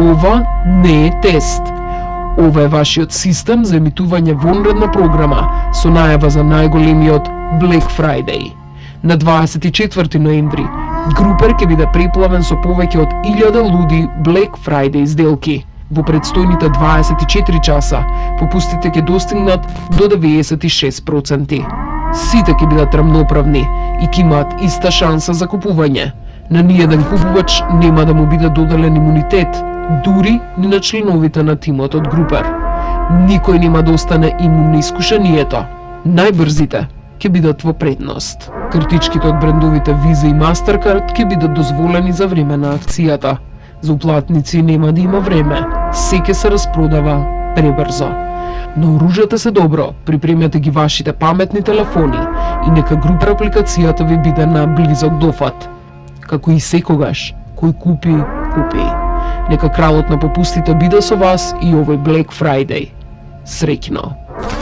ова не е тест. Ова е вашиот систем за емитување вонредна програма со најава за најголемиот Black Friday. На 24 ноември, Групер ќе биде преплавен со повеќе од 1000 луди Black Friday сделки. Во предстојните 24 часа, попустите ќе достигнат до 96%. Сите ќе бидат рамноправни и ќе имаат иста шанса за купување. На ниеден купувач нема да му биде доделен имунитет, дури ни на членовите на тимот од Групер. Никој нема да остане имун на искушението. Најбрзите ќе бидат во предност. Картичките од брендовите Visa и Mastercard ќе бидат дозволени за време на акцијата. За уплатници нема да има време, се ќе се распродава пребрзо. Наоружете се добро, припремете ги вашите паметни телефони и нека Групер апликацијата ви биде на близок дофат. Како и секогаш, кој купи, купи. Нека кралот на попустите биде со вас и овој Black Friday. Среќно!